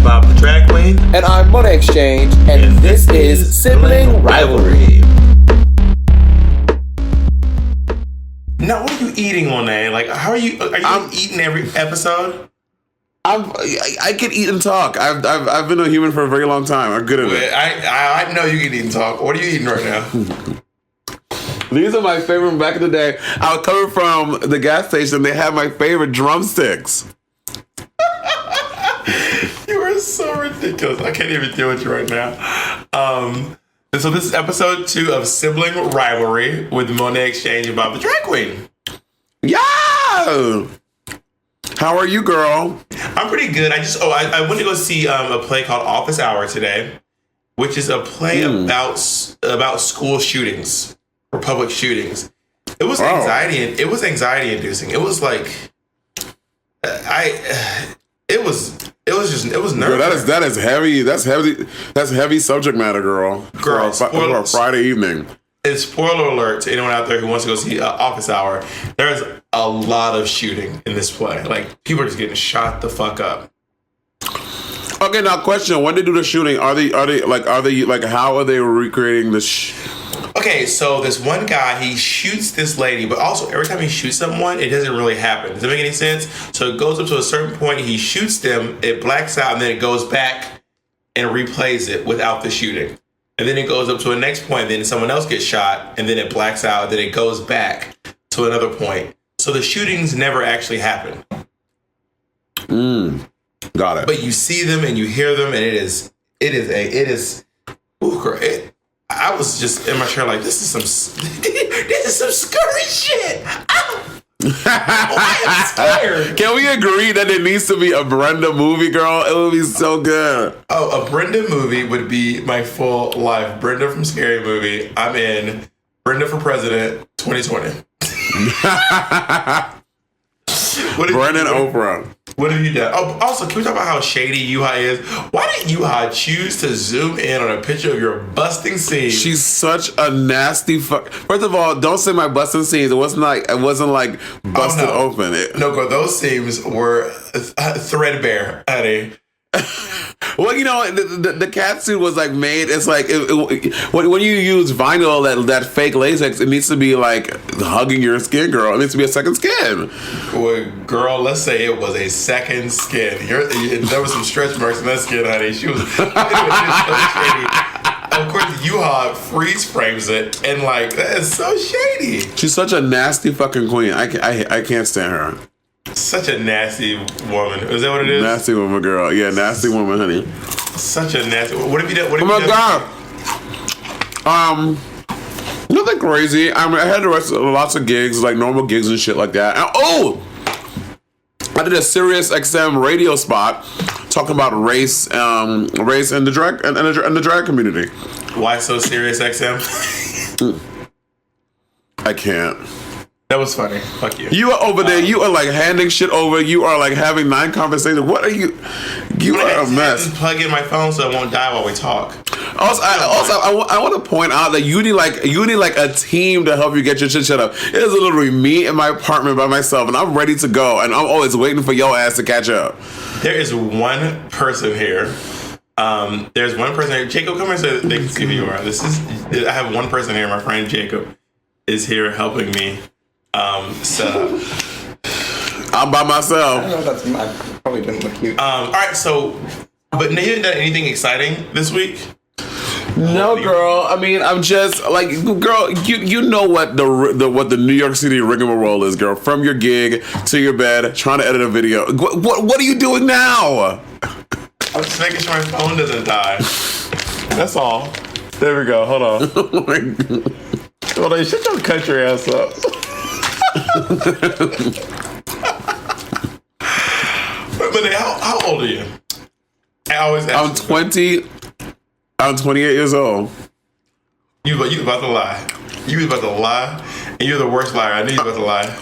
Bob the Drag Queen. And I'm Monét Exchange, and this is Sibling Rivalry. Now, what are you eating, Monet? Like, how are you? Are you eating every episode? I can eat and talk. I've been a human for a very long time. I'm good at it. I know you can eat and talk. What are you eating right now? These are my favorite from back in the day. I was coming from the gas station. They had my favorite drumsticks. You are so ridiculous. I can't even deal with you right now. And so this is episode 2 of Sibling Rivalry with Monét Exchange and Bob the Drag Queen. Yeah! How are you, girl? I'm pretty good. I went to go see a play called Office Hour today, which is a play about school shootings or public shootings. It was anxiety inducing. It was like it was nervous. Girl, that is heavy. That's heavy subject matter, girl. For a Friday evening. And spoiler alert to anyone out there who wants to go see Office Hour. There is a lot of shooting in this play. Like, people are just getting shot the fuck up. Okay, now question: when they do the shooting, are they how are they recreating the? Okay, so this one guy, he shoots this lady, but also every time he shoots someone, it doesn't really happen. Does that make any sense? So it goes up to a certain point, he shoots them, it blacks out, and then it goes back and replays it without the shooting. And then it goes up to a next point, then someone else gets shot, and then it blacks out, then it goes back to another point. So the shootings never actually happen. Got it. But you see them and you hear them, and it is. Ooh, girl, I was just in my chair like, this is some scurry shit. I am scared. Can we agree that it needs to be a Brenda movie, girl? It would be so good. Oh, a Brenda movie would be my full life. Brenda from Scary Movie. I'm in. Brenda for President 2020. Brenda and Oprah. What have you done? Oh, also, can we talk about how shady Yuha is? Why did Yuha choose to zoom in on a picture of your busting seams? She's such a nasty fuck. First of all, don't say my busting seams. It wasn't like busted open. No, girl, those seams were threadbare, honey. Well, you know, the cat suit was like made. It's like when you use vinyl, that fake latex, it needs to be like hugging your skin, girl. It needs to be a second skin. Well, girl, let's say it was a second skin. There was some stretch marks in that skin, honey. She was so shady. Of course, Yuha freeze frames it, and like that is so shady. She's such a nasty fucking queen. I can't stand her. Such a nasty woman. Is that what it is? Nasty woman, girl. Yeah, nasty woman, honey. Such a nasty. What have you done? Oh my god. Nothing crazy. I had lots of gigs, like normal gigs and shit like that. And, I did a Sirius XM radio spot talking about race in the drag and the drag community. Why so Sirius XM? I can't. That was funny. Fuck you. You are over there. You are like handing shit over. You are like having 9 conversations. What are you? You are a mess. Just plug in my phone so it won't die while we talk. Also, I want to point out that you need like a team to help you get your shit shut up. It is literally me in my apartment by myself, and I'm ready to go, and I'm always waiting for your ass to catch up. There is one person here. There's one person here. Jacob, come here so they can see who you are. I have one person here. My friend Jacob is here helping me. Set up. I'm by myself. I don't know if that's probably didn't look cute. All right, so, but you haven't done anything exciting this week? No, girl. I mean, I'm just like, girl. You know what the New York City rigmarole is, girl. From your gig to your bed, trying to edit a video. What are you doing now? I'm just making sure my phone doesn't die. That's all. There we go. Hold on. Oh my God. Hold on. Shut your country ass up. But how old are you? I always ask. I'm 20. I'm 28 years old. You about to lie. You was about to lie, and you're the worst liar. I knew you were about to lie.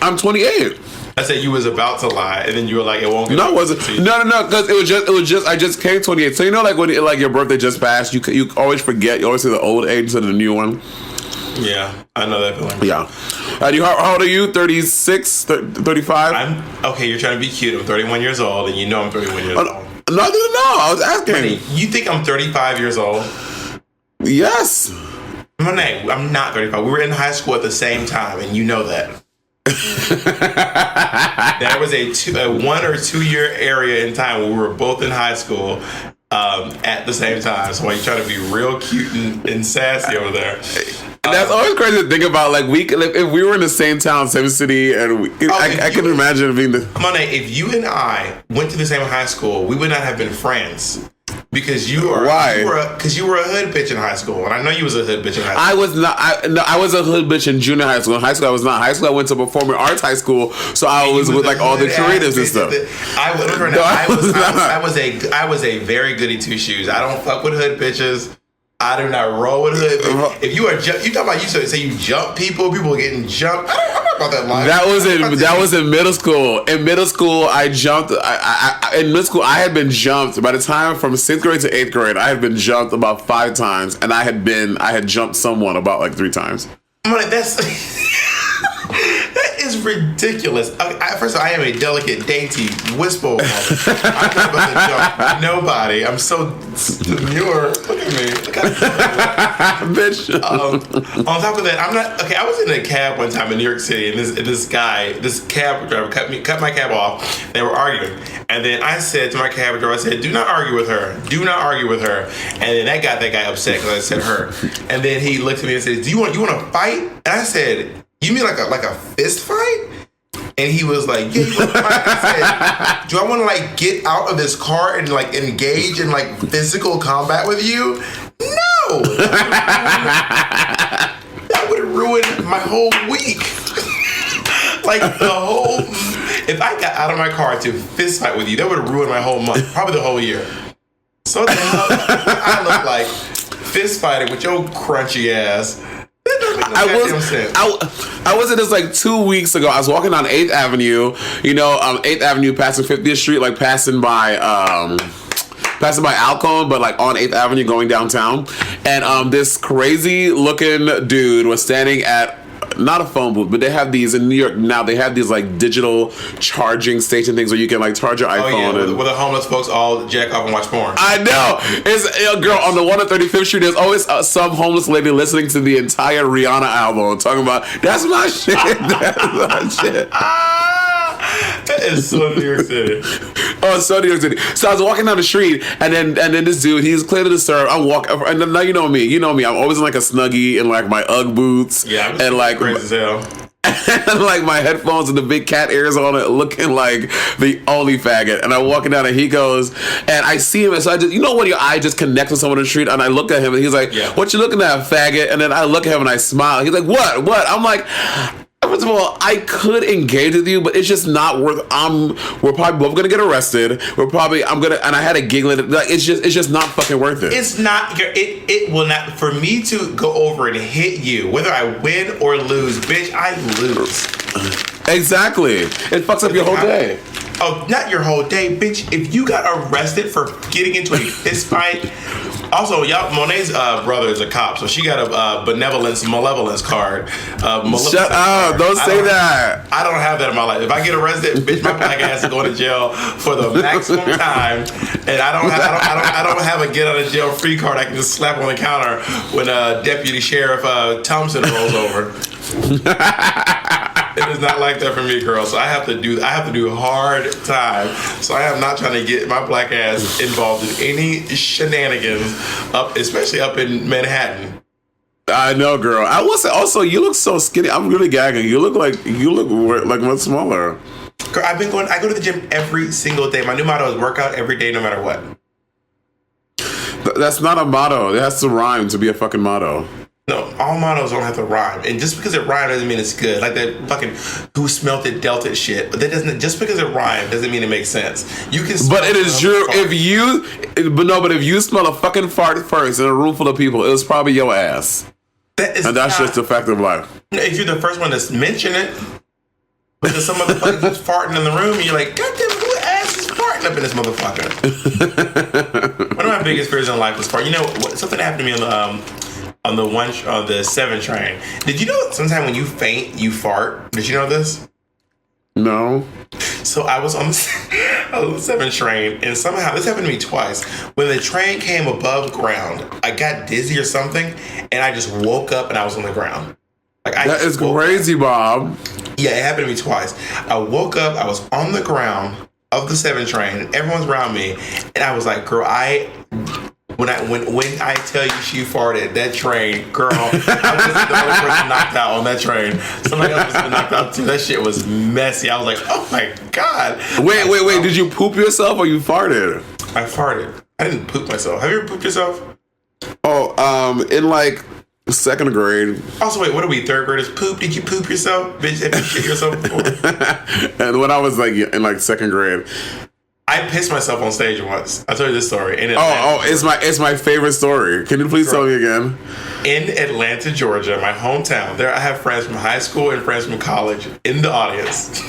I'm 28. I said you was about to lie, and then you were like, "It won't get." No, it wasn't. No, because it was just. I just came 28. So you know, like when your birthday just passed, you always forget. You always say the old age instead of the new one. Yeah, I know that feeling. Yeah. How old are you? 36, 35? Okay, you're trying to be cute. I'm 31 years old, and you know I'm 31 years old. No, I didn't know. I was asking. You think I'm 35 years old? Yes. Monét, I'm not 35. We were in high school at the same time, and you know that. There was a 1 or 2 year area in time where we were both in high school at the same time. So why you trying to be real cute and sassy over there? That's always crazy to think about. Like if we were in the same town, same city, and I can imagine being the. Monét, if you and I went to the same high school, we would not have been friends. Because you were because you were a hood bitch in high school, and I know you was a hood bitch in high school. I was not. I was a hood bitch in junior high school. In high school, I was not. High school, I went to performing arts high school, so I was with like all the creatives and stuff. I was a very goody two shoes. I don't fuck with hood bitches. I do not roll with hood. If you are, you talking about you say you jump people are getting jumped. I'm not about that life. That was in middle school. In middle school, I jumped. In middle school, I had been jumped. By the time from 6th grade to 8th grade, I had been jumped about 5 times, and I had jumped someone about like 3 times. That is ridiculous. First of all, I am a delicate, dainty whisper. I'm not about to jump nobody. I'm so demure. Look at me. Bitch. On top of that, I'm not okay. I was in a cab one time in New York City, and this cab driver cut my cab off. They were arguing, and then I said to my cab driver, I said, "Do not argue with her. Do not argue with her." And then that got that guy upset because I said her. And then he looked at me and said, "Do you want to fight?" And I said, "You mean like a fist fight?" And he was like, "Yeah, you want to fight?" I said, "Do I want to like get out of this car and like engage in like physical combat with you?" No, that would ruin my whole week. Like the whole, if I got out of my car to fist fight with you, that would have ruined my whole month, probably the whole year. So the hell I look like fist fighting with your crunchy ass. I was in this like 2 weeks ago. I was walking on 8th Avenue, 8th Avenue passing 50th Street, like passing by Alcone, but like on 8th Avenue going downtown. And this crazy looking dude was standing at not a phone booth, but they have these in New York now. They have these like digital charging station things where you can like charge your iPhone. Yeah, where the homeless folks all jack off and watch porn. I know. It's girl on the 135th Street. There's always some homeless lady listening to the entire Rihanna album, talking about that's my shit. That's my shit. That is so New York City. Oh, so New York City. So I was walking down the street, and then this dude, he's clear to the serve. I'm walking, and now you know me. I'm always in like a Snuggie and like my UGG boots. Yeah, I'm and like crazy as hell. And like my headphones and the big cat ears on it, looking like the only faggot. And I'm walking down, and he goes, and I see him, and so I just, when your eye just connects with someone on the street, and I look at him, and he's like, "What you looking at, faggot?" And then I look at him, and I smile. He's like, "What? What?" I'm like, first of all, I could engage with you, but it's just not worth. We're probably both gonna get arrested. And I had a giggle. Like it's just not fucking worth it. It's not. It will not. For me to go over and hit you, whether I win or lose, bitch, I lose. Exactly. It fucks up your whole day. Oh, not your whole day, bitch. If you got arrested for getting into a fist fight. Also, Monét's brother is a cop, so she got a malevolence card. Shut up! Don't say that. I don't have that in my life. If I get arrested, bitch, my black ass is going to jail for the maximum time, and I don't have a get out of jail free card. I can just slap on the counter when Deputy Sheriff Thompson rolls over. It is not like that for me, girl. So I have to do hard time. So I am not trying to get my black ass involved in any shenanigans especially up in Manhattan. I know, girl. I will say also, you look so skinny. I'm really gagging. You look like much smaller. Girl, I go to the gym every single day. My new motto is work out every day, no matter what. That's not a motto. It has to rhyme to be a fucking motto. No, all mottos don't have to rhyme, and just because it rhymes doesn't mean it's good. Like that fucking "who smelt it dealt it" shit. But that doesn't. Just because it rhymes doesn't mean it makes sense. You can. But it is true. If you smell a fucking fart first in a room full of people, it was probably your ass. And that's just a fact of life. If you're the first one to mention it, but there's some motherfucker who's farting in the room, and you're like, "God damn, who ass is farting up in this motherfucker?" One of my biggest fears in life was fart. Something happened to me on the 7 train. Did you know sometimes when you faint, you fart? Did you know this? No. So I was on the 7 train, and somehow this happened to me twice. When the train came above ground, I got dizzy or something, and I just woke up and I was on the ground. Like that is crazy, Bob. Yeah, it happened to me twice. I woke up, I was on the ground of the 7 train, and everyone's around me, and I was like, girl, when I tell you she farted, that train, girl, I was the only person knocked out on that train. Somebody else was knocked out too. That shit was messy. I was like, oh my God. Wait. Did you poop yourself or you farted? I farted. I didn't poop myself. Have you ever pooped yourself? Oh, in like 2nd grade. Also, wait, what are we, 3rd graders? Poop? Did you poop yourself? Bitch, have you shit yourself before? And when I was like in like 2nd grade, I pissed myself on stage once. I told you this story. It's my favorite story. Can you please tell me again? In Atlanta, Georgia, my hometown, there I have friends from high school and friends from college in the audience.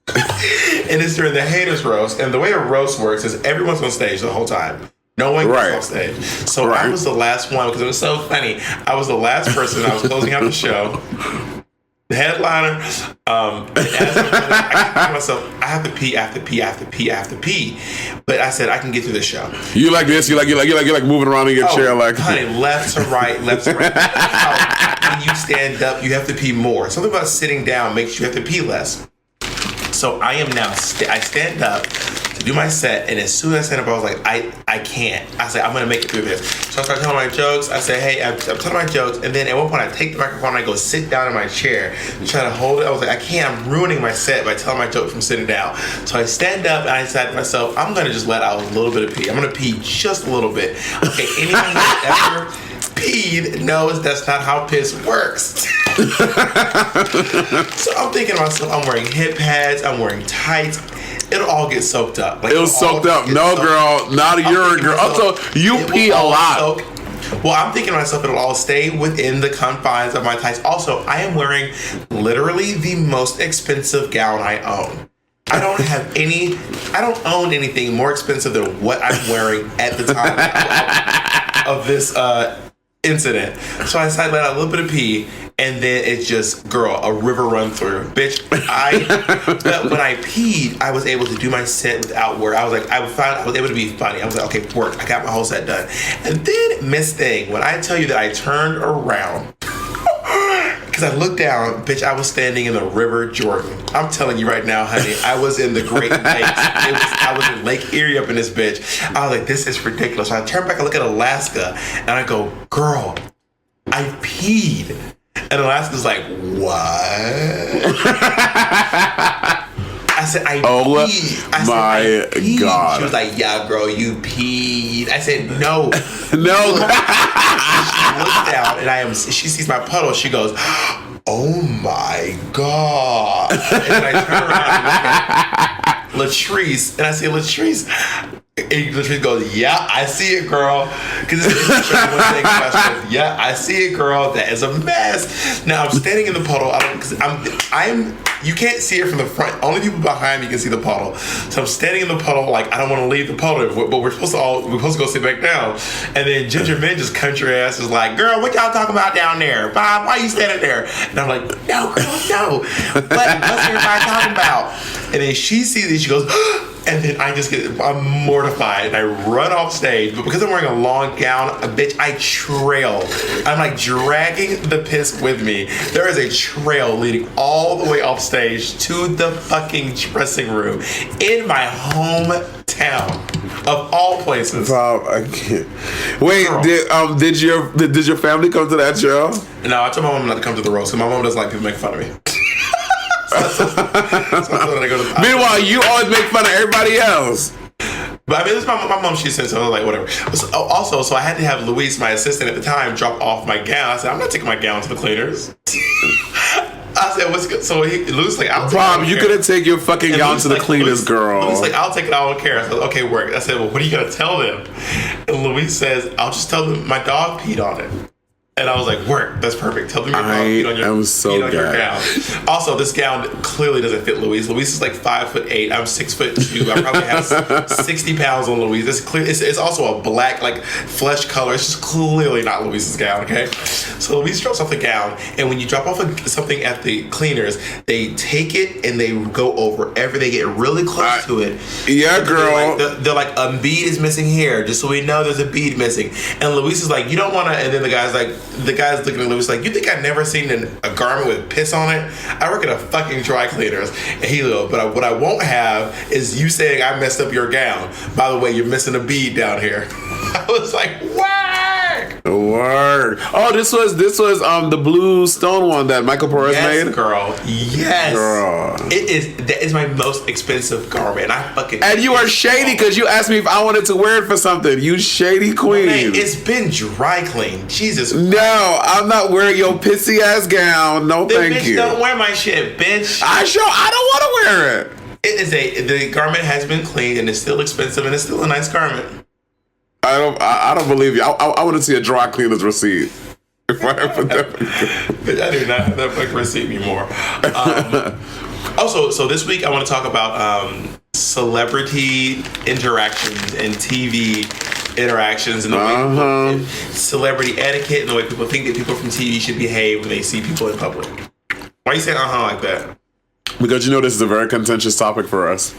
And it's during the haters roast. And the way a roast works is everyone's on stage the whole time. No one gets on stage. So I was the last one because it was so funny. I was the last person. I was closing out the show. The headliner, as I'm I keep myself, I have to pee. But I said, I can get through this show. You like this? You like moving around in your chair like... Honey, left to right. When you stand up, you have to pee more. Something about sitting down makes you have to pee less. So I am now, I stand up to do my set, and as soon as I stand up, I was like, I can't. I said, I'm going to make it through this. So I start telling my jokes. I say, hey, I'm telling my jokes, and then at one point, I take the microphone, and I go sit down in my chair and try to hold it. I was like, I can't. I'm ruining my set by telling my joke from sitting down. So I stand up, and I decide to myself, I'm going to just let out a little bit of pee. I'm going to pee just a little bit. Okay, anyone who's ever peed knows that's not how piss works. So I'm thinking to myself, I'm wearing hip pads, I'm wearing tights. It'll all get soaked up. Like, it'll soaked up. No, girl, not a urine, girl. Also, you pee a lot. Well, I'm thinking to myself, it'll all stay within the confines of my tights. Also, I am wearing literally the most expensive gown I own. I don't own anything more expensive than what I'm wearing at the time of this incident. So I decided to let out a little bit of pee, and then it's just, girl, a river run through. Bitch, but when I peed, I was able to do my set without work. I was able to be funny. I was like, okay, work. I got my whole set done. And then, Miss Thing, when I tell you that I turned around, because I looked down, bitch, I was standing in the River Jordan. I'm telling you right now, honey, I was in the Great Lakes. I was in Lake Erie up in this bitch. I was like, this is ridiculous. So I turn back and look at Alaska, and I go, girl, I peed. And Alaska's like, what? I said, I peed. I peed. God. She was like, yeah, girl, you peed. I said, no. No. She looks down, and she sees my puddle. She goes, oh my God. And then I turn around and look at Latrice, and I say, Latrice. And Latrice goes, yeah, I see it, girl. Because it's one thing question. Yeah, I see it, girl. That is a mess. Now I'm standing in the puddle. You can't see it from the front. Only people behind me can see the puddle. So I'm standing in the puddle, like I don't want to leave the puddle, but we're supposed to go sit back down. And then Ginger Minge's country ass is like, girl, what y'all talking about down there? Bob, why you standing there? And I'm like, no, girl, no. But what's everybody talking about? And then she sees it, she goes, and then I'm mortified, and I run off stage. But because I'm wearing a long gown, bitch, I trail. I'm like dragging the piss with me. There is a trail leading all the way off stage to the fucking dressing room in my hometown, of all places. Bob, I can't. Wait, did your family come to that show? No, I told my mom not to come to the roast, because my mom doesn't like people making fun of me. Meanwhile, you always make fun of everybody else. But I mean, this my mom, she said, so I was like, whatever. So I had to have Louise, my assistant at the time, drop off my gown. I said, I'm not taking my gown to the cleaners. I said, what's good? So Louise like, I'll take Bob, you could have taken your fucking gown to the cleaners, girl. Louise like, I'll take it, I don't care. I said, okay, work. I said, well, what are you going to tell them? And Louise says, I'll just tell them my dog peed on it. And I was like, work, that's perfect. Tell them you're I am so your gown. Also, this gown clearly doesn't fit Louise. Louise is like 5'8". I'm 6'2". I probably have 60 pounds on Louise. It's clear. It's also a black, like, flesh color. It's just clearly not Louise's gown, okay? So Louise drops off the gown, and when you drop off something at the cleaners, they take it and they go over everything. They get really close to it. Yeah, girl. They're like, a bead is missing here, just so we know there's a bead missing. And Louise is like, you don't want to, and then the guy's looking at Louis like, you think I've never seen a garment with piss on it? I work at a fucking dry cleaners. And he goes, but what I won't have is you saying I messed up your gown. By the way, you're missing a bead down here. I was like, Word. Oh, this was the blue stone one that Michael Perez made. Girl. Yes, girl. That is my most expensive garment. And you are shady because you asked me if I wanted to wear it for something. You shady queen. Man, it's been dry cleaned. Jesus. No, I'm not wearing your pissy ass gown. No, thank you. Don't wear my shit, bitch. I don't want to wear it. The garment has been cleaned and it's still expensive and it's still a nice garment. I don't believe you. I want to see a dry cleaner's receipt. If I ever But I do not have that fucking receipt anymore. Also, so this week I want to talk about celebrity interactions and TV interactions and the way celebrity etiquette and the way people think that people from TV should behave when they see people in public. Why are you saying like that? Because you know this is a very contentious topic for us.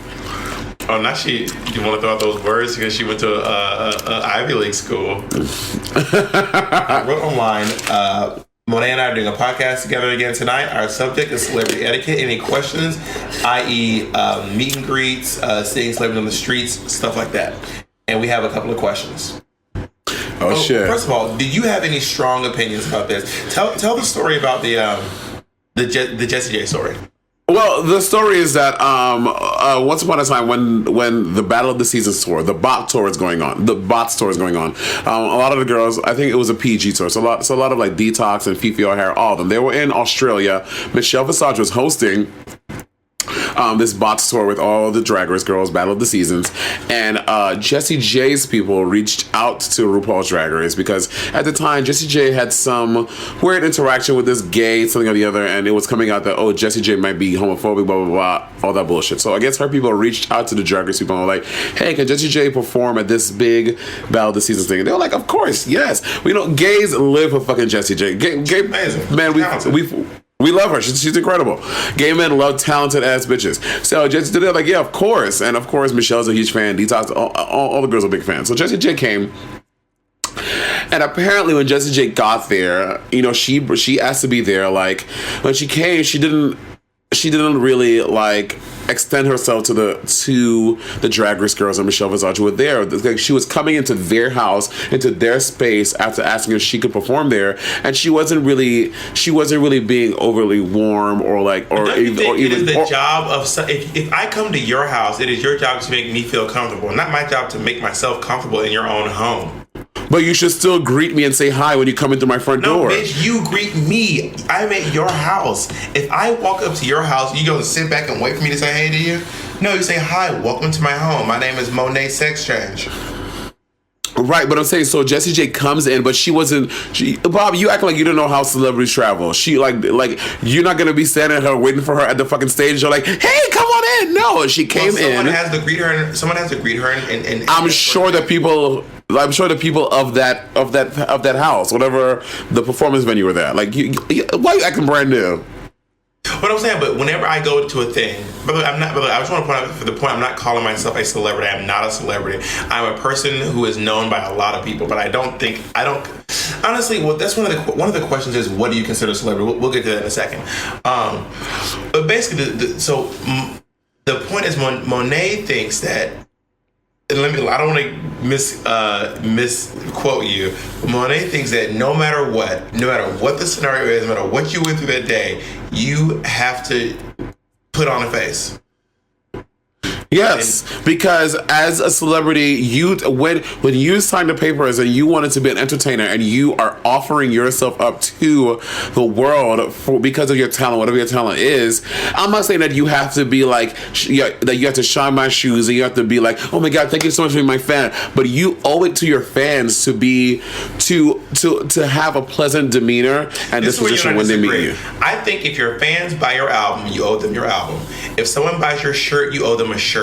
Oh, now you want to throw out those words because she went to a Ivy League school. I wrote online, Monét and I are doing a podcast together again tonight. Our subject is celebrity etiquette. Any questions, i.e. Meet and greets, seeing celebrities on the streets, stuff like that. And we have a couple of questions. Oh, shit. First of all, do you have any strong opinions about this? Tell the story about the Jessie J story. Well, the story is that once upon a time, when the Battle of the Seasons tour, the BOT tour is going on, a lot of the girls, I think it was a PG tour, so a lot of like Detox and Fifi O'Hara, all of them, they were in Australia. Michelle Visage was hosting this BOT tour with all the Drag Race girls, Battle of the Seasons, and Jessie J's people reached out to RuPaul's Drag Race because at the time Jessie J had some weird interaction with this gay something or the other, and it was coming out that Jessie J might be homophobic, blah blah blah, all that bullshit. So I guess her people reached out to the Drag Race people and were like, hey, can Jessie J perform at this big Battle of the Seasons thing? And they were like, of course, yes. We know gays live for fucking Jessie J. Gay man, we love her. She's incredible. Gay men love talented ass bitches. So Jessie did it like, yeah, of course. And of course, Michelle's a huge fan. Detox, all the girls are big fans. So Jessie J came. And apparently when Jessie J got there, she asked to be there. Like when she came, she didn't really like extend herself to the Drag Race girls and Michelle Visage who were there. Like she was coming into their house, into their space after asking if she could perform there, and she wasn't really being overly warm or like job of if I come to your house, it is your job to make me feel comfortable, not my job to make myself comfortable in your own home. But you should still greet me and say hi when you come into my front door. No, bitch, you greet me. I'm at your house. If I walk up to your house, you gonna sit back and wait for me to say hey to you? No, you say hi, welcome to my home. My name is Monét Sex Change. Right, but I'm saying, so Jessie J comes in, but Bob, you act like you don't know how celebrities travel. She like you're not gonna be standing her waiting for her at the fucking stage. You're like, hey, come on in. No, she came in. Someone has to greet her, and I'm sure the people of that house, whatever the performance venue were there. Like, why are you acting brand new? What I'm saying, but whenever I go to a thing, I just want to point out for the point, I'm not calling myself a celebrity. I'm not a celebrity. I'm a person who is known by a lot of people, but I don't honestly, well, that's one of the questions is, what do you consider a celebrity? We'll get to that in a second. But basically, the point is, Monét thinks that, and I don't want to misquote you. Monét thinks that no matter what the scenario is, no matter what you went through that day, you have to put on a face. Yes, because as a celebrity, when you signed the papers and you wanted to be an entertainer and you are offering yourself up to the world because of your talent, whatever your talent is, I'm not saying that you have to be like that. You have to shine my shoes and you have to be like, oh my God, thank you so much for being my fan. But you owe it to your fans to be to have a pleasant demeanor and disposition when they meet you. I think if your fans buy your album, you owe them your album. If someone buys your shirt, you owe them a shirt.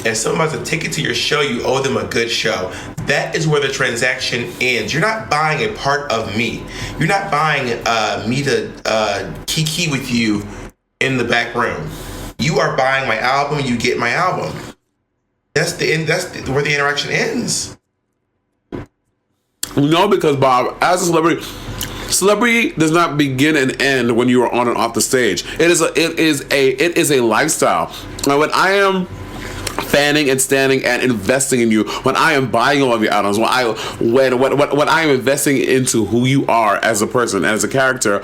If someone buys a ticket to your show, you owe them a good show. That is where the transaction ends. You're not buying a part of me. You're not buying me to kiki with you in the back room. You are buying my album. You get my album. That's the end. That's where the interaction ends. No, because Bob, as a celebrity does not begin and end when you are on and off the stage. It is a lifestyle. And when I am fanning and standing and investing in you, when I am buying all of your albums, when I am investing into who you are as a person, as a character,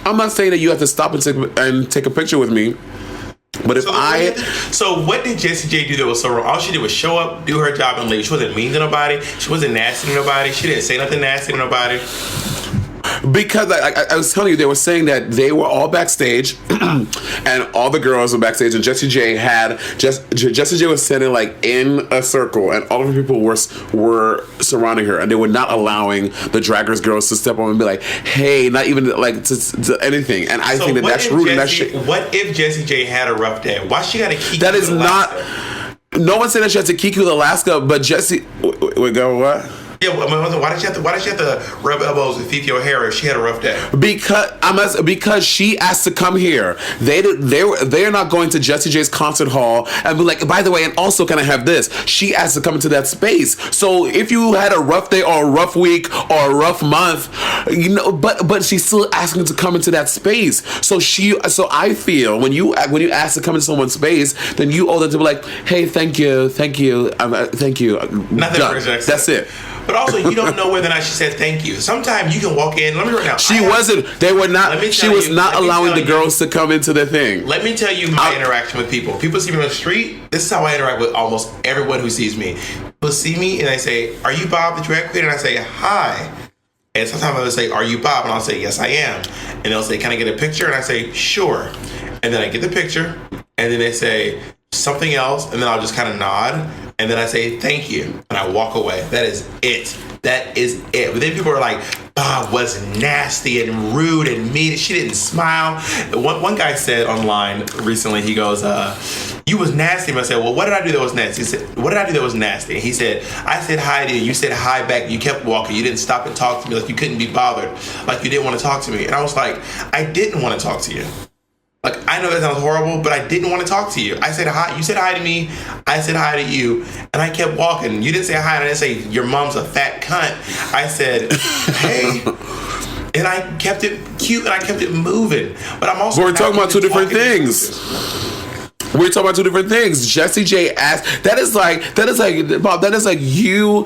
I'm not saying that you have to stop and take a picture with me. But so what did Jessie J do that was so wrong? All she did was show up, do her job, and leave. She wasn't mean to nobody. She wasn't nasty to nobody. She didn't say nothing nasty to nobody. Because I was telling you, they were saying that they were all backstage, and all the girls were backstage, and Jessie J was sitting like in a circle, and all of the people were surrounding her, and they were not allowing the Draggers girls to step on and be like, "Hey," not even like to anything. And I think that's rude. What if Jessie J had a rough day? Why she got to keep? That is not. No one said that she had to Kiku with Alaska, but Jessie. Wait, go what? Yeah, why did she have to rub elbows with Fifi O'Hara if she had a rough day? Because she asked to come here. They're not going to Jessie J's concert hall and be like, by the way, and also can I have this? She asked to come into that space. So if you had a rough day or a rough week or a rough month, but she's still asking to come into that space. So I feel when you ask to come into someone's space, then you owe them to be like, hey, thank you. Nothing for rejection. That's it. But also, you don't know whether or not she said thank you. Sometimes you can walk in. Let me right now. She wasn't. They were not. She was not allowing the girls to come into the thing. Let me tell you my interaction with people. People see me on the street. This is how I interact with almost everyone who sees me. People see me and they say, "Are you Bob the drag queen?" And I say, "Hi." And sometimes they'll say, "Are you Bob?" And I'll say, "Yes, I am." And they'll say, "Can I get a picture?" And I say, "Sure." And then I get the picture. And then they say something else. And then I'll just kind of nod. And then I say, thank you. And I walk away. That is it. But then people are like, Bob was nasty and rude and mean. She didn't smile. One guy said online recently, he goes, you was nasty. And I said, well, what did I do that was nasty? He said, what did I do that was nasty? And he said, I said hi to you. You said hi back. You kept walking. You didn't stop and talk to me. Like you couldn't be bothered. Like you didn't want to talk to me. And I was like, I didn't want to talk to you. Like, I know that sounds horrible, but I didn't want to talk to you. I said hi. You said hi to me. I said hi to you. And I kept walking. You didn't say hi. And I didn't say, your mom's a fat cunt. I said, hey. And I kept it cute and I kept it moving. But I'm also. But we're talking about two different things. We're talking about two different things. Jessie J asked. That is like Bob. That's like you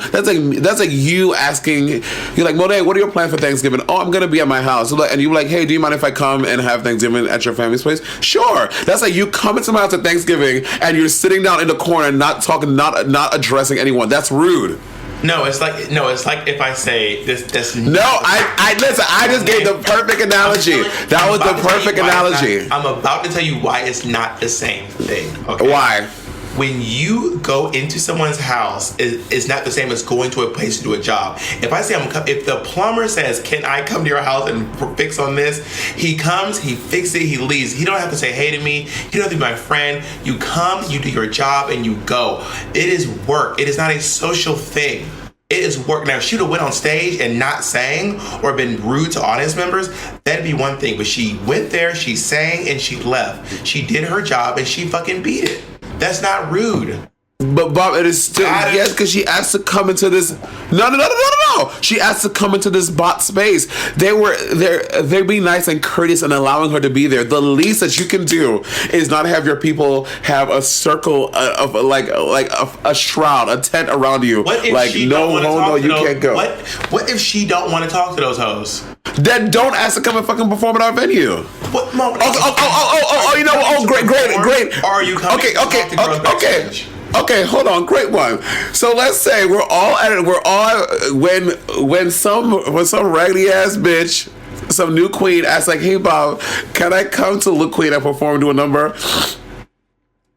asking. You're like, Monét, what are your plans for Thanksgiving? Oh, I'm gonna be at my house. And you're like, hey, do you mind if I come and have Thanksgiving at your family's place? Sure. That's like you coming to my house at Thanksgiving and you're sitting down in the corner, not talking, not addressing anyone. That's rude. No, it's like if I say this. No, I listen. I just gave the perfect analogy. That was the perfect analogy. I'm about to tell you why it's not the same thing. Okay? Why? When you go into someone's house, it's not the same as going to a place to do a job. If I say if the plumber says, "Can I come to your house and fix on this?" He comes, he fixes it, he leaves. He don't have to say hey to me. He don't have to be my friend. You come, you do your job, and you go. It is work. It is not a social thing. It is work. Now, if she would have went on stage and not sang or been rude to audience members, that'd be one thing. But she went there, she sang, and she left. She did her job, and she fucking beat it. That's not rude. But Bob, it is still yes, because she asked to come into this. No. She asked to come into this bot space. They're being nice and courteous and allowing her to be there. The least that you can do is not have your people have a circle of like a shroud, a tent around you. What if like she no, you can't go. What if she don't want to talk to those hoes? Then don't ask to come and fucking perform at our venue. What? You know, great. wait. Or are you coming to talk to girls backstage? Okay, hold on, great one. So let's say when some raggedy ass bitch, some new queen asks like, hey Bob, can I come to Look Queen and perform and do a number?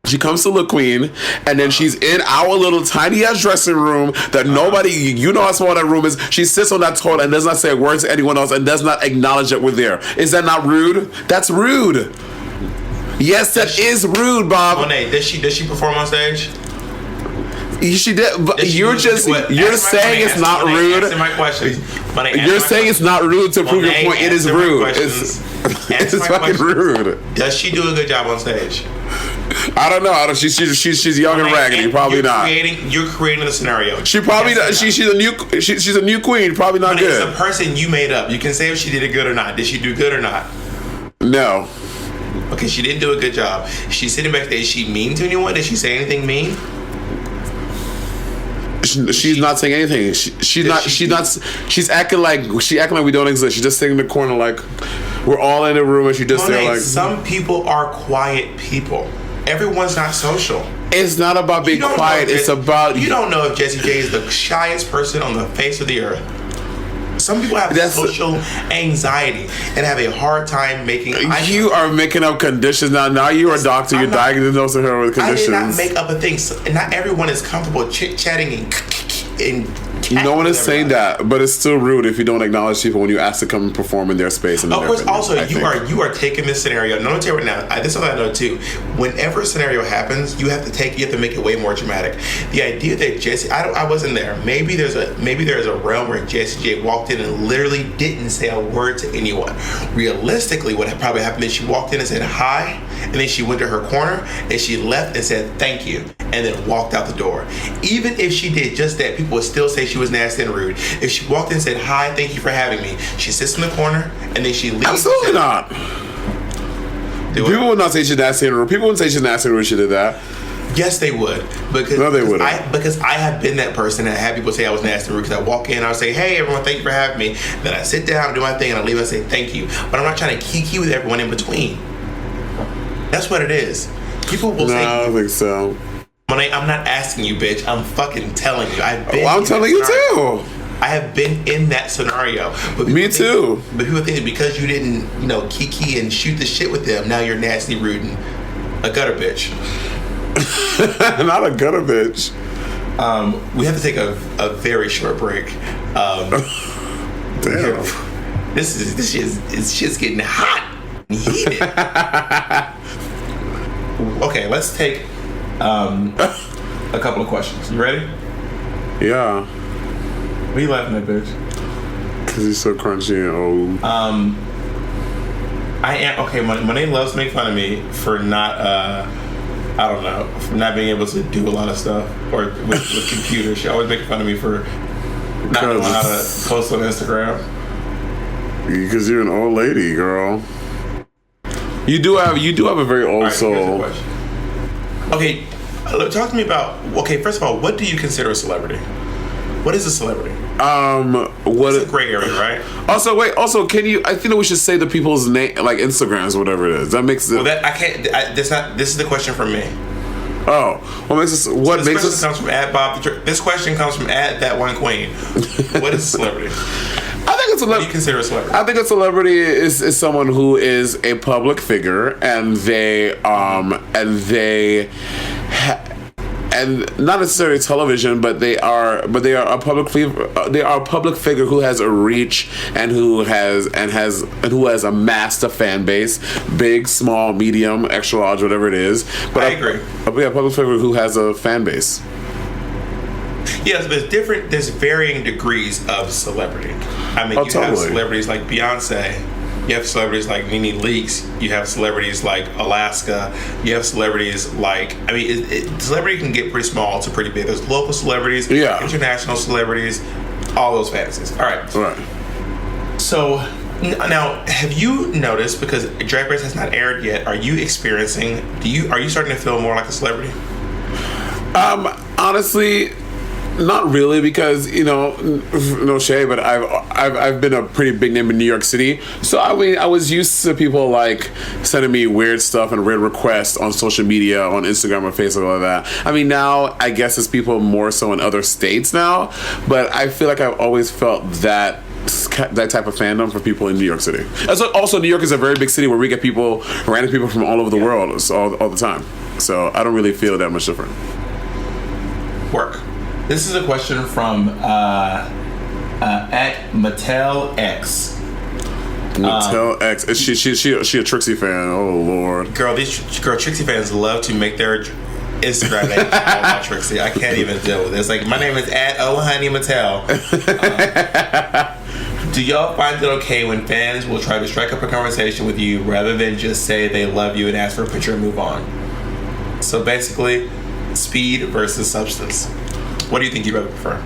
She comes to Look Queen, and then she's in our little tiny ass dressing room that nobody, you know how small that room is. She sits on that toilet and does not say a word to anyone else and does not acknowledge that we're there. Is that not rude? That's rude. Yes, that is rude, Bob. Monet, does she perform on stage? She did, but you're saying it's not rude. Answer my questions. You're saying it's not rude to prove your point. It is rude. It's fucking rude. Does she do a good job on stage? I don't know. She's young and raggedy. Probably not. You're creating the scenario. She probably does. She's a new queen. Probably not good. It's a person you made up. You can say if she did it good or not. Did she do good or not? No. Okay, she didn't do a good job. She's sitting back there. Is she mean to anyone? Did she say anything mean? She's not saying anything. She's acting like we don't exist. She's just sitting in the corner like we're all in a room and she just there like. Some people are quiet people. Everyone's not social. It's not about being quiet. It's about you don't know if Jessie J is the shyest person on the face of the earth. Some people have social anxiety and have a hard time making eye contact. You are making up conditions now. Now you're a doctor. You're diagnosing her with conditions. I did not make up a thing. So, not everyone is comfortable chit-chatting and no one is saying that, but it's still rude if you don't acknowledge people when you ask to come and perform in their space. And of course, also you are taking this scenario. No, I'm tell you right now. This is something I know too. Whenever a scenario happens, you have to make it way more dramatic. The idea that Jessie, I wasn't there. Maybe there's a realm where Jessie J walked in and literally didn't say a word to anyone. Realistically, what probably happened is she walked in and said hi, and then she went to her corner and she left and said thank you, and then walked out the door. Even if she did just that, people would still say she was nasty and rude. If she walked in and said hi, thank you for having me, she sits in the corner and then she leaves. Absolutely not. People would not say she's nasty and rude. People wouldn't say she's nasty and rude. She did that. Yes, they would. No, they wouldn't. Because I have been that person that had people say I was nasty and rude. Because I walk in, I would say, "Hey, everyone, thank you for having me." Then I sit down, do my thing, and I leave and say thank you. But I'm not trying to kiki with everyone in between. That's what it is. People will say. No, I don't think so. Monet, I'm not asking you, bitch. I'm fucking telling you. I'm telling you too. I have been in that scenario. Me too. But people think that because you didn't, kiki and shoot the shit with them, now you're nasty, rude, and a gutter bitch. Not a gutter bitch. We have to take a very short break. Damn. This shit's getting hot and heated. Okay, let's take a couple of questions. You ready? Yeah. What are you laughing at, bitch? Because he's so crunchy and old. I am okay. Monet loves to make fun of me for not I don't know, for not being able to do a lot of stuff or with computers. She always making fun of me for not knowing how to post on Instagram. Because you're an old lady, girl. You do have a very old soul. Okay, talk to me about. Okay, first of all, what do you consider a celebrity? What is a celebrity? It's a gray area, right? Also, can you? I think that we should say the people's name, like Instagrams, or whatever it is. That makes it. Well, that I can't. This is the question from me. Oh, what makes us? What makes us? Comes from @Bob. This question comes from @ThatOneQueen. What is a celebrity? I think it's a. What do you consider a celebrity? I think a celebrity is someone who is a public figure, and and not necessarily television, but they are a public figure. They are a public figure who has a reach and who has amassed a fan base, big, small, medium, extra large, whatever it is. But I agree. A public figure who has a fan base. Yes, there's varying degrees of celebrity. I mean, you have celebrities like Beyonce. You have celebrities like Nene Leakes. You have celebrities like Alaska. You have celebrities like, celebrity can get pretty small to pretty big. There's local celebrities, international celebrities, all those fantasies. All right. Right. So now, have you noticed, because Drag Race has not aired yet, are you starting to feel more like a celebrity? Honestly, Not really, because no shade, but I've been a pretty big name in New York City, so I mean I was used to people like sending me weird stuff and weird requests on social media, on Instagram or Facebook, all of that. I mean now I guess it's people more so in other states now, but I feel like I've always felt that type of fandom for people in New York City. Also, New York is a very big city where we get random people from all over the world all the time. So I don't really feel that much different. Work. This is a question from at Mattel X. Mattel X. Is she a Trixie fan? Oh Lord. Girl, Trixie fans love to make their Instagram name all about Trixie. I can't even deal with this. Like, my name is at Oh Honey Mattel. Do y'all find it okay when fans will try to strike up a conversation with you rather than just say they love you and ask for a picture and move on? So basically, speed versus substance. What do you think you'd rather prefer?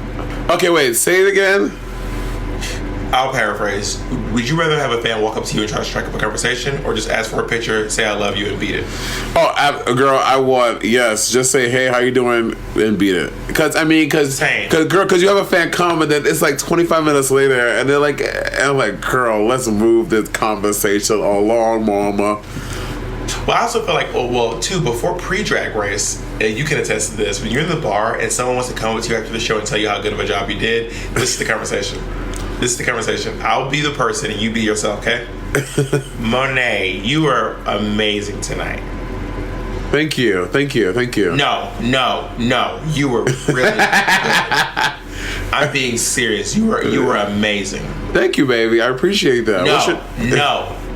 Okay, wait. Say it again. I'll paraphrase. Would you rather have a fan walk up to you and try to strike up a conversation, or just ask for a picture, say I love you, and beat it? Oh, girl, I want, yes. Just say, hey, how you doing, and beat it. Because you have a fan come, and then it's like 25 minutes later, and they're like, and I'm like, girl, let's move this conversation along, mama. Well, I also feel like, too, before pre-drag race, and you can attest to this, when you're in the bar and someone wants to come up to you after the show and tell you how good of a job you did, this is the conversation. I'll be the person and you be yourself, okay? Monet, you are amazing tonight. Thank you. No, you were really good. I'm being serious. You were amazing. Thank you, baby. I appreciate that.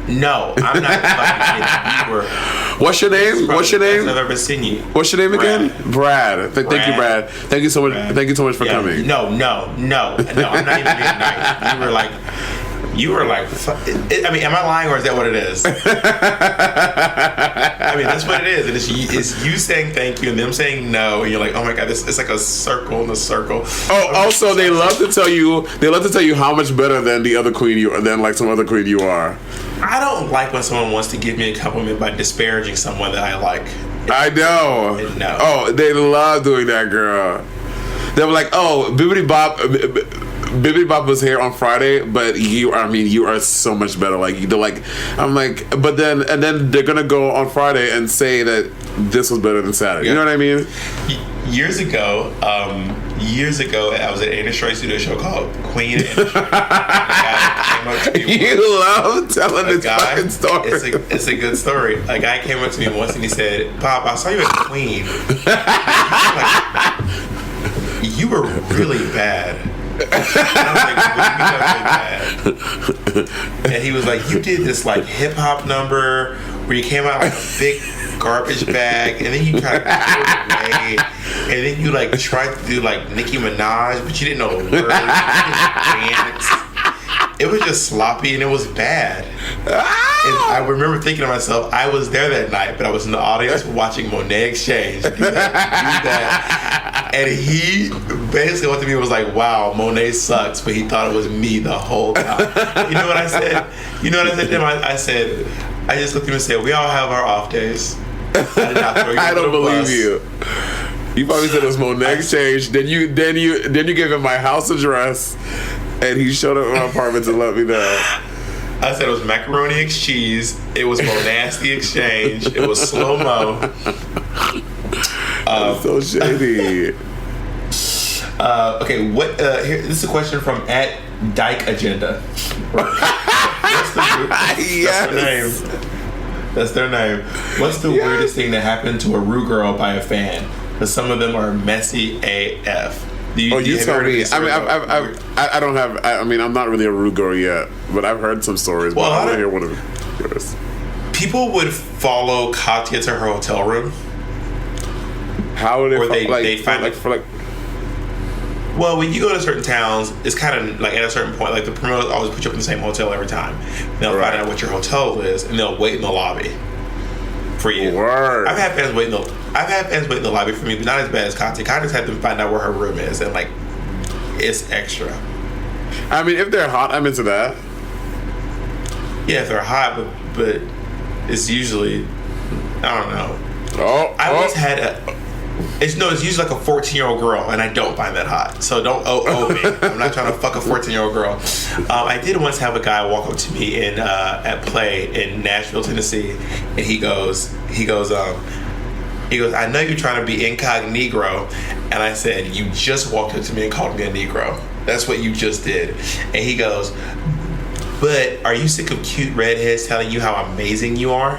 No, I'm not fucking kidding. You were. What's your name? I've ever seen you. What's your name again? Brad. Thank you, Brad. Thank you so much. Brad. Thank you so much for coming. No. I'm not even being nice. You were like. I mean, am I lying or is that what it is? I mean, that's what it is. And it's you saying thank you and them saying no, and you're like, oh my god, it's like a circle in a circle. Oh, also they love to tell you how much better than the other queen some other queen you are. I don't like when someone wants to give me a compliment by disparaging someone that I like. I know. No. Oh, they love doing that, girl. They were like, oh, Bibbidi Bop was here on Friday, but you are so much better. I'm like, but then they're gonna go on Friday and say that this was better than Saturday. You know what I mean? Years ago, I was at an industry studio show called Queen. You love telling this fucking story. It's a good story. A guy came up to me once and he said, "Bob, I saw you at Queen. You were really bad." And I was like, what do you mean I'm really bad? And he was like, you did this like hip hop number where you came out like a big garbage bag, and then you kind of away, and then you like tried to do like Nicki Minaj, but you didn't know the words. You just danced. It was just sloppy and it was bad. And I remember thinking to myself, I was there that night, but I was in the audience watching Monet Exchange do that. And he basically went to me and was like, wow, Monet sucks, but he thought it was me the whole time. You know what I said? To him? I said, I just looked at him and said, we all have our off days. I did not throw you I don't believe bus. you. You probably said it was Monet Exchange. Then you gave him my house address, and he showed up at my apartment to let me know. I said it was Macaroni X Cheese. It was Monasty Exchange. It was Slow Mo. So shady. Okay, what? Here, this is a question from at Dyke Agenda. Yes. That's their name. What's the weirdest thing that happened to a Rue girl by a fan? Because some of them are messy AF. You tell me. I mean, I don't have. I mean, I'm not really a Rue girl yet, but I've heard some stories. Well, I want to hear one of yours. People would follow Katya to her hotel room. How would they find Well, when you go to certain towns, it's kind of like at a certain point, like the promoters always put you up in the same hotel every time. They'll find out what your hotel is, and they'll wait in the lobby for you. Word. I've had fans wait in the lobby for me, but not as bad as Katya. Katya's had them find out where her room is, and like it's extra. I mean, if they're hot, I'm into that. Yeah, if they're hot, but it's usually I don't know. I once had a. It's usually like a 14-year-old girl, and I don't find that hot. So don't owe me. I'm not trying to fuck a 14-year-old girl. I did once have a guy walk up to me at Play in Nashville, Tennessee, and he goes, I know you're trying to be incognito, and I said, you just walked up to me and called me a Negro. That's what you just did. And he goes, but are you sick of cute redheads telling you how amazing you are?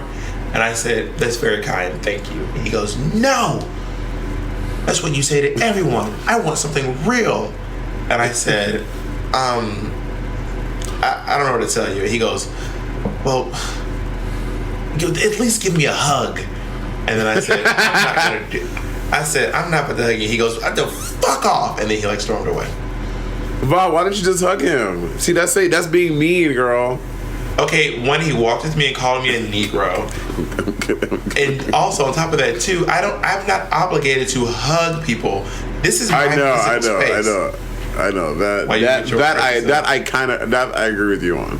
And I said, that's very kind, thank you. And he goes, no. That's what you say to everyone. I want something real. And I said, I don't know what to tell you. He goes, well, at least give me a hug. And then I said, I'm not about to hug you. He goes, fuck off. And then he stormed away. Bob, why didn't you just hug him? See, that's being mean, girl. Okay, one, he walked with me and called me a Negro. And also, on top of that, too, I'm not obligated to hug people. This is my physical space. I know. That I agree with you on.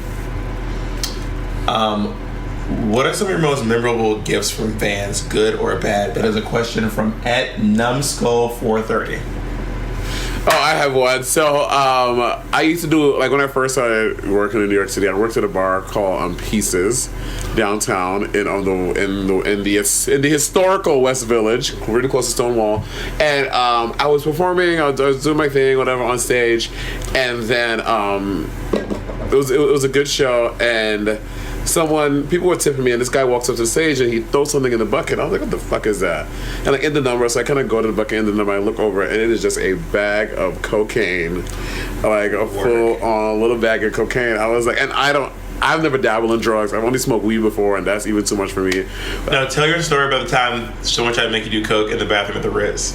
What are some of your most memorable gifts from fans, good or bad? That is a question from @numbskull430. Oh, I have one. So, I used to do, when I first started working in New York City, I worked at a bar called Pieces downtown in the historical West Village, really close to Stonewall. And I was performing, I was doing my thing, whatever, on stage, and then it was a good show, and people were tipping me, and this guy walks up to the stage and he throws something in the bucket. I was like, what the fuck is that? And in the number, so I kind of go to the bucket in the number, I look over, and it is just a bag of cocaine, a full-on little bag of cocaine. I was like, and I've never dabbled in drugs. I've only smoked weed before, and that's even too much for me. Now, tell your story about the time someone tried to make you do coke in the bathroom at the Ritz.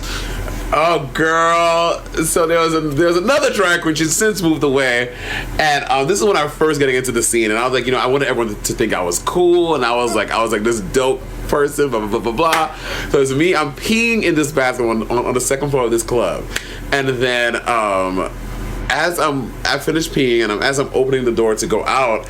Oh, girl. So there was another drag queen. She's since moved away. And this is when I was first getting into the scene. And I was like, I wanted everyone to think I was cool. And I was like this dope person, blah, blah, blah, blah, blah. So it's me. I'm peeing in this bathroom on the second floor of this club. And then as I finished peeing and as I'm opening the door to go out,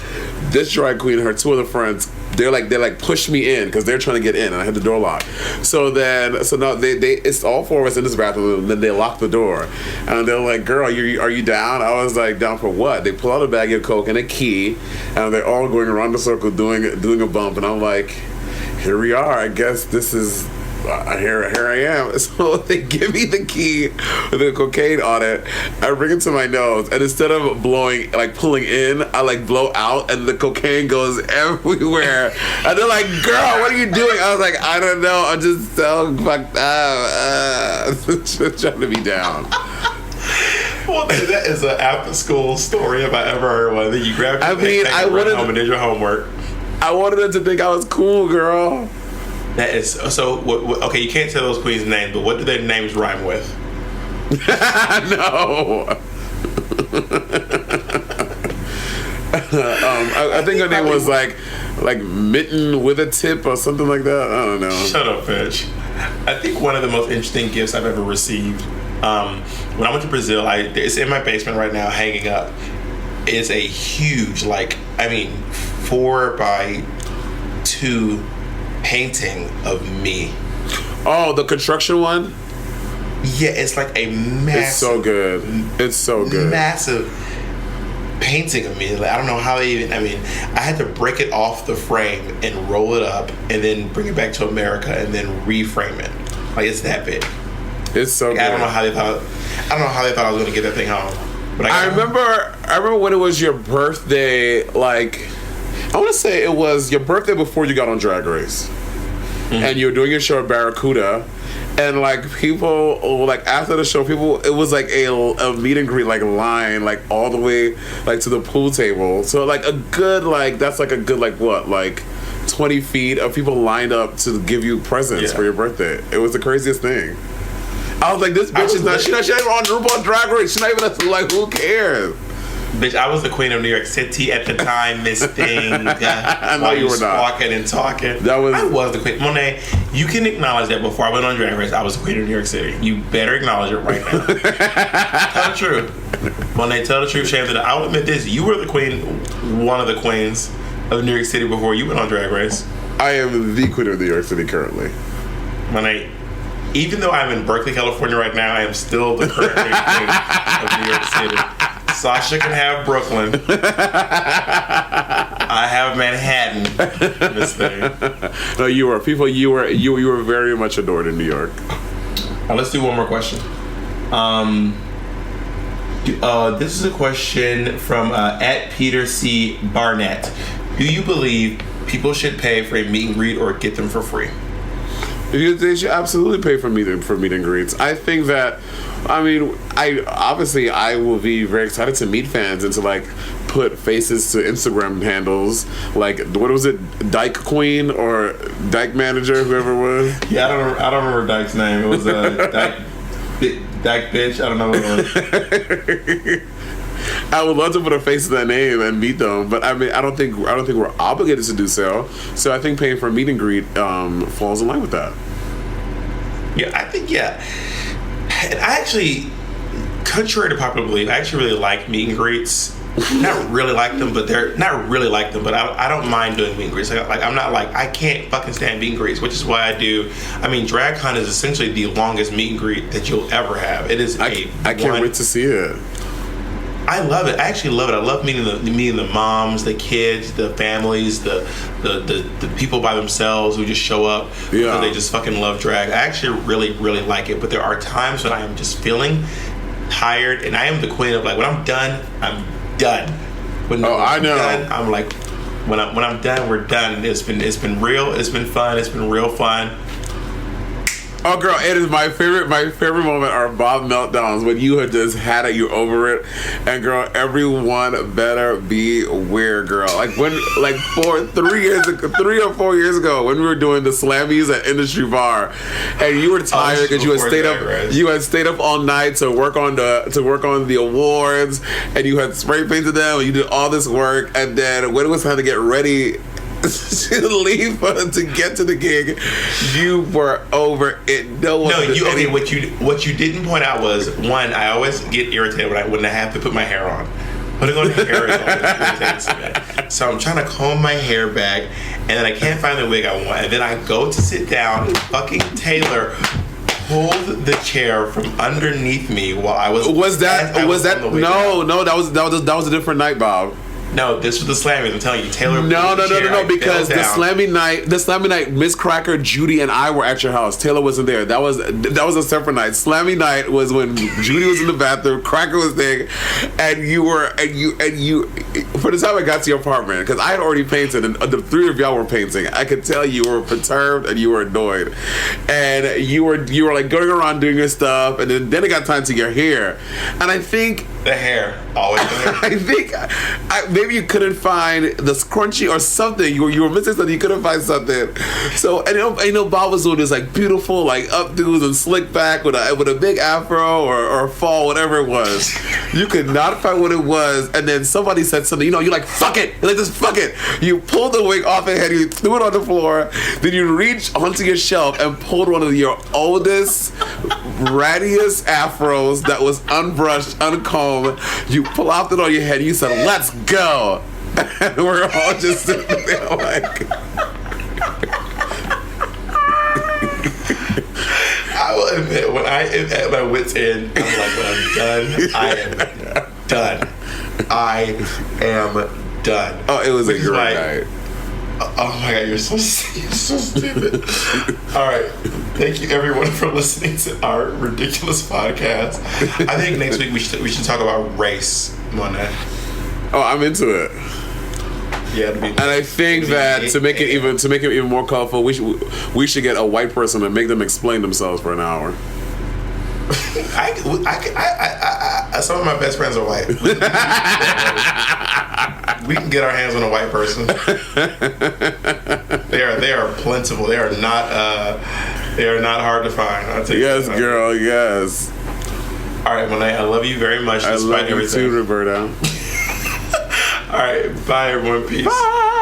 this drag queen and her two other friends, they pushed me in because they're trying to get in, and I had the door locked. So now it's all four of us in this bathroom, and then they locked the door, and they're like, "Girl, are you down?" I was like, "Down for what?" They pull out a bag of coke and a key, and they're all going around the circle doing a bump, and I'm like, "Here we are. I guess this is." Here I am. So they give me the key with the cocaine on it. I bring it to my nose, and instead of blowing, pulling in, I blow out, and the cocaine goes everywhere. And they're like, "Girl, what are you doing?" I was like, "I don't know. I'm just so fucked up." Just trying to be down. Well, that is an after-school story if I ever heard one. Then you grabbed your backpack, home and did your homework. I wanted them to think I was cool, girl. That is so. Okay, you can't tell those queens' names, but what do their names rhyme with? No. I think her name was like Mitten with a Tip or something like that. I don't know. Shut up, bitch. I think one of the most interesting gifts I've ever received when I went to Brazil, it's in my basement right now, hanging up. It's a huge, 4x2 painting of me. Oh, the construction one? Yeah, it's like a massive. It's so good. Massive painting of me. I don't know how they even. I had to break it off the frame and roll it up, and then bring it back to America, and then reframe it. It's that big. It's so good. I don't know how they thought. I was going to get that thing home. But I remember when it was your birthday. I want to say it was your birthday before you got on Drag Race. Mm-hmm. And you were doing your show at Barracuda. And people, after the show, it was a meet and greet line, all the way to the pool table. So a good that's a good 20 feet of people lined up to give you presents for your birthday. It was the craziest thing. I was like, this bitch is not. She's not even on RuPaul's Drag Race. She's not even who cares? Bitch, I was the queen of New York City at the time, Miss Thing. I know you were not. Walking and talking. I was the queen. Monet, you can acknowledge that before I went on Drag Race, I was the queen of New York City. You better acknowledge it right now. Tell the truth. Monet, tell the truth, Shame. I'll admit this. You were the queen, one of the queens of New York City before you went on Drag Race. I am the queen of New York City currently. Monet, even though I'm in Berkeley, California right now, I am still the current king of New York City. Sasha can have Brooklyn. I have Manhattan. This thing. No, you were very much adored in New York. Let's do one more question. This is a question from at Peter C. Barnett. Do you believe people should pay for a meet and greet or get them for free? They should absolutely pay for meet and greets. I think that, I will be very excited to meet fans and to like put faces to Instagram handles. Like, what was it, Dyke Queen or Dyke Manager, whoever it was? Yeah, I don't remember Dyke's name. It was Dyke Bitch. I don't know what it was. I would love to put a face to that name and meet them, but I don't think we're obligated to do so. So I think paying for a meet and greet falls in line with that. Yeah, I think And I actually, contrary to popular belief, I actually really like meet and greets. Not really like them, but I don't mind doing meet and greets. I'm not like, I can't fucking stand meet and greets, which is why I do. DragCon is essentially the longest meet and greet that you'll ever have. It is I can't wait to see it. I love it. I actually love it. I love meeting the moms, the kids, the families, the people by themselves who just show up because they just fucking love drag. I actually really, really like it. But there are times when I am just feeling tired, and I am the queen of like, when I'm done, I'm done. When I'm done, I'm like, when I'm done, we're done. It's been real. It's been fun. It's been real fun. Oh, girl, it is my favorite moment are Bob meltdowns when you had just had it, you're over it, and girl, everyone better be weird, girl. Like when, 3 or 4 years ago, when we were doing the Slammies at Industry Bar, and you were tired because you had stayed up all night to work on the awards, and you had spray painted them, and you did all this work, and then when it was time to get ready to leave to get to the gig, you were over it. What you didn't point out was, one, I always get irritated when I have to put my hair on. Putting on hair is always irritating to me. So I'm trying to comb my hair back, and then I can't find the wig I want, and then I go to sit down, and fucking Taylor pulled the chair from underneath me while I was. That was a different night, Bob. No, this was the Slammies. I'm telling you, Taylor. No, because the Slammy night, Miss Cracker, Judy, and I were at your house. Taylor wasn't there. That was a separate night. Slammy night was when Judy was in the bathroom, Cracker was there, and you for the time I got to your apartment, because I had already painted, and the three of y'all were painting. I could tell you were perturbed and you were annoyed, and you were like going around doing your stuff, and then it got time to your hair, and I think the hair always. I think maybe you couldn't find the scrunchie or something. You were missing something. You couldn't find something. So and Bob was doing this like beautiful like updos and slick back with a big afro or a fall, whatever it was. You could not find what it was. And then somebody said something. You're like, fuck it. You're like, just fuck it. You pulled the wig off your head. You threw it on the floor. Then you reached onto your shelf and pulled one of your oldest, rattiest afros that was unbrushed, uncombed. You plopped it on your head. And you said, "Let's go." And we're all just sitting there like. I will admit, when I am at my wit's end, I'm like, when I'm done, I am done. I am done. Oh, it was a great night. Oh my God, you're so stupid. All right. Thank you everyone for listening to our ridiculous podcast. I think next week we should talk about race, Monét. Oh, I'm into it. Yeah, and I think that to make it even more colorful, we should get a white person and make them explain themselves for an hour. Some of my best friends are white. We can get our hands on a white person. They are plentiful. They are not hard to find. I'll tell you yes, that. Girl. Yes. All right, Monét. I love you very much. I love you too, Roberta. All right. Bye, everyone. Peace. Bye.